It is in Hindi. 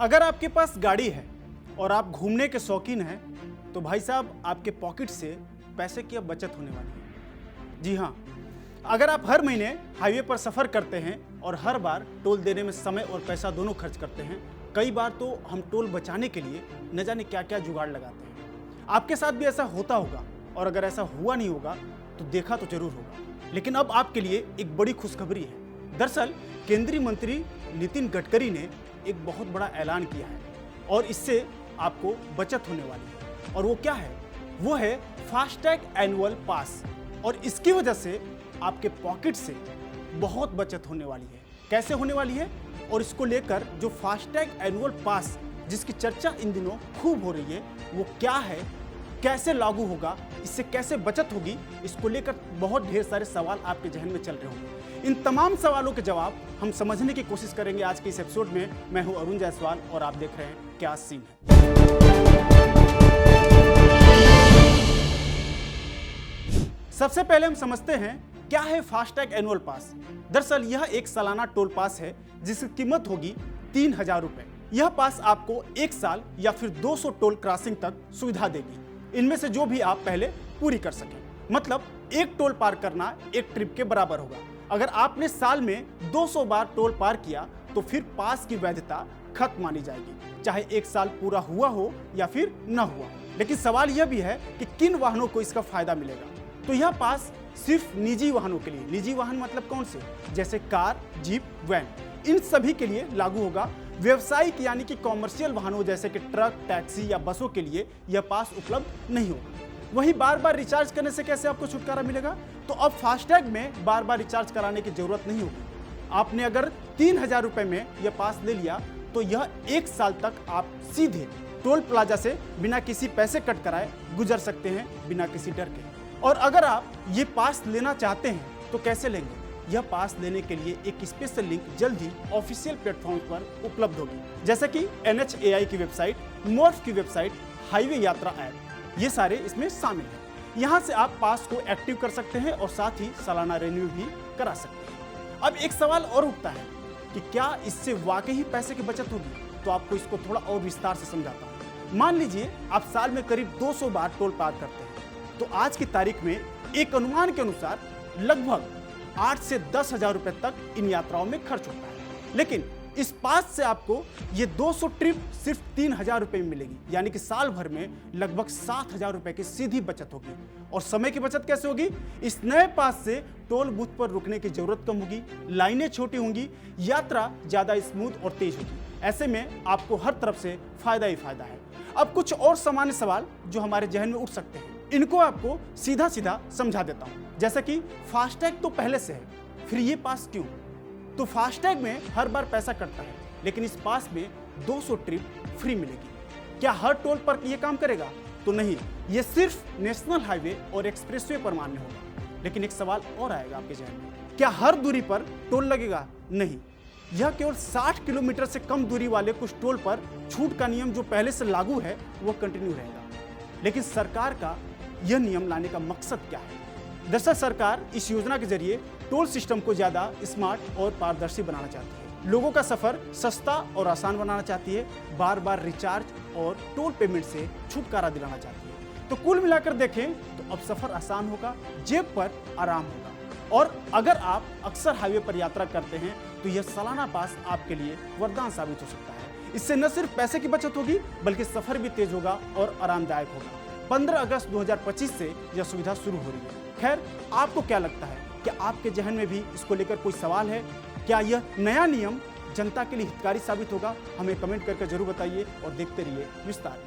अगर आपके पास गाड़ी है और आप घूमने के शौकीन हैं तो भाई साहब आपके पॉकेट से पैसे की अब बचत होने वाली है। जी हाँ, अगर आप हर महीने हाईवे पर सफ़र करते हैं और हर बार टोल देने में समय और पैसा दोनों खर्च करते हैं, कई बार तो हम टोल बचाने के लिए न जाने क्या क्या जुगाड़ लगाते हैं। आपके साथ भी ऐसा होता होगा, और अगर ऐसा हुआ नहीं होगा तो देखा तो जरूर होगा। लेकिन अब आपके लिए एक बड़ी खुशखबरी है। दरअसल केंद्रीय मंत्री नितिन गडकरी ने एक बहुत बड़ा ऐलान किया है और इससे आपको बचत होने वाली है। और वो क्या है? वो है फास्टैग एनुअल पास। और इसकी वजह से आपके पॉकेट से बहुत बचत होने वाली है। कैसे होने वाली है? और इसको लेकर जो फास्टैग एनुअल पास जिसकी चर्चा इन दिनों खूब हो रही है, वो क्या है, कैसे लागू होगा, इससे कैसे बचत होगी, इसको लेकर बहुत ढेर सारे सवाल आपके जहन में चल रहे होंगे। इन तमाम सवालों के जवाब हम समझने की कोशिश करेंगे आज के इस एपिसोड में। मैं हूं अरुण जायसवाल और आप देख रहे हैं क्या सीन है। सबसे पहले हम समझते हैं क्या है फास्टैग एनुअल पास। दरअसल यह एक सालाना टोल पास है जिसकी कीमत होगी 3000 रुपए। यह पास आपको 1 साल या फिर 200 टोल क्रॉसिंग तक सुविधा देगी, इनमें से जो भी आप पहले पूरी कर सकें। मतलब एक टोल पार करना एक ट्रिप के बराबर होगा। अगर आपने साल में 200 बार टोल पार किया तो फिर पास की वैधता खत्म मानी जाएगी, चाहे 1 साल पूरा हुआ हो या फिर न हुआ। लेकिन सवाल यह भी है कि किन वाहनों को इसका फायदा मिलेगा। तो यह पास सिर्फ निजी वाहनों के लिए, निजी वाहन मतलब कौन से, जैसे कार, जीप, वैन, इन सभी के लिए लागू होगा। व्यवसायिक यानी कि कॉमर्शियल वाहनों जैसे कि ट्रक, टैक्सी या बसों के लिए यह पास उपलब्ध नहीं होगा। वहीं बार बार रिचार्ज करने से कैसे आपको छुटकारा मिलेगा? तो अब फास्टैग में बार बार रिचार्ज कराने की जरूरत नहीं होगी। आपने अगर 3000 रुपए में यह पास ले लिया तो यह 1 साल तक आप सीधे टोल प्लाजा से बिना किसी पैसे कट कराए गुजर सकते हैं, बिना किसी डर के। और अगर आप ये पास लेना चाहते हैं तो कैसे लेंगे? यह पास लेने के लिए एक स्पेशल लिंक जल्द ही ऑफिशियल प्लेटफॉर्म पर उपलब्ध होगी, जैसे कि NHAI की वेबसाइट, मोर्फ की वेबसाइट, हाईवे यात्रा ऐप, ये सारे इसमें शामिल हैं। यहाँ से आप पास को एक्टिव कर सकते हैं और साथ ही सालाना रिन्यू भी करा सकते हैं। अब एक सवाल और उठता है कि क्या इससे वाकई ही पैसे की बचत होगी? तो आपको इसको थोड़ा और विस्तार से समझाता हूँ। मान लीजिए आप साल में करीब 200 बार टोल पार करते हैं, तो आज की तारीख में एक अनुमान के अनुसार लगभग 8 से 10 हजार रुपए तक इन यात्राओं में खर्च होता है। लेकिन इस पास से आपको ये 200 ट्रिप सिर्फ 3000 रुपए में मिलेगी, यानी कि साल भर में लगभग 7000 रुपए की सीधी बचत होगी। और समय की बचत कैसे होगी? इस नए पास से टोल बूथ पर रुकने की जरूरत कम होगी, लाइनें छोटी होंगी, यात्रा ज्यादा स्मूथ और तेज होगी। ऐसे में आपको हर तरफ से फायदा ही फायदा है। अब कुछ और सामान्य सवाल जो हमारे जहन में उठ सकते हैं, इनको आपको सीधा सीधा समझा देता हूं। जैसे कि फास्टैग तो पहले से है, फिर ये पास क्यों? तो फास्टैग में हर बार पैसा कटता है, लेकिन इस पास में 200 ट्रिप फ्री मिलेगी। क्या हर टोल पर यह काम करेगा? तो नहीं, ये सिर्फ नेशनल हाईवे और एक्सप्रेसवे पर मान्य होगा। लेकिन एक सवाल और आएगा आपके जहन में, क्या हर दूरी पर टोल लगेगा? नहीं, यह केवल 60 किलोमीटर से कम दूरी वाले कुछ टोल पर छूट का नियम जो पहले से लागू है वो कंटिन्यू रहेगा। लेकिन सरकार का यह नियम लाने का मकसद क्या है? दरअसल सरकार इस योजना के जरिए टोल सिस्टम को ज्यादा स्मार्ट और पारदर्शी बनाना चाहती है, लोगों का सफर सस्ता और आसान बनाना चाहती है, बार बार रिचार्ज और टोल पेमेंट से छुटकारा दिलाना चाहती है। तो कुल मिलाकर देखें तो अब सफर आसान होगा, जेब पर आराम होगा। और अगर आप अक्सर हाईवे पर यात्रा करते हैं तो यह सालाना पास आपके लिए वरदान साबित हो सकता है। इससे न सिर्फ पैसे की बचत होगी बल्कि सफर भी तेज होगा और आरामदायक होगा। 15 अगस्त 2025 से यह सुविधा शुरू हो रही है। खैर, आपको क्या लगता है? क्या आपके जहन में भी इसको लेकर कोई सवाल है? क्या यह नया नियम जनता के लिए हितकारी साबित होगा? हमें कमेंट करके जरूर बताइए और देखते रहिए विस्तार।